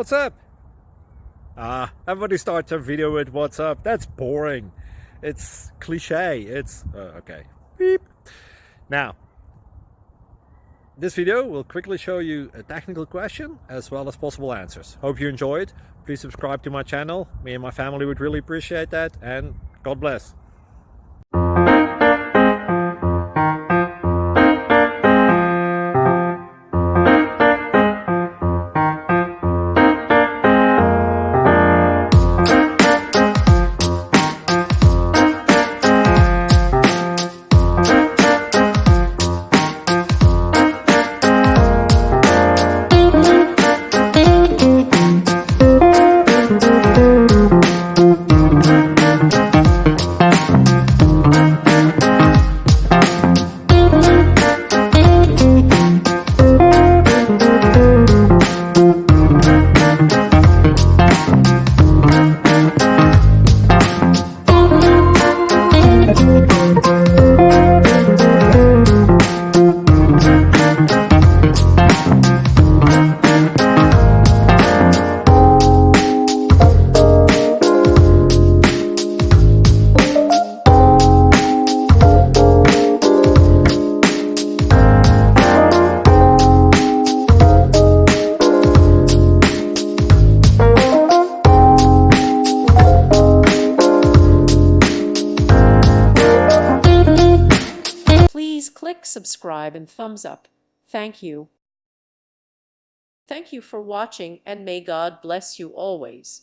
What's up? Everybody starts a video with what's up. That's boring. It's cliche. It's okay. Beep. Now, this video will quickly show you a technical question as well as possible answers. Hope you enjoyed. Please subscribe to my channel. Me and my family would really appreciate that, and God bless. Please click subscribe and thumbs up. Thank you. Thank you for watching, and may God bless you always.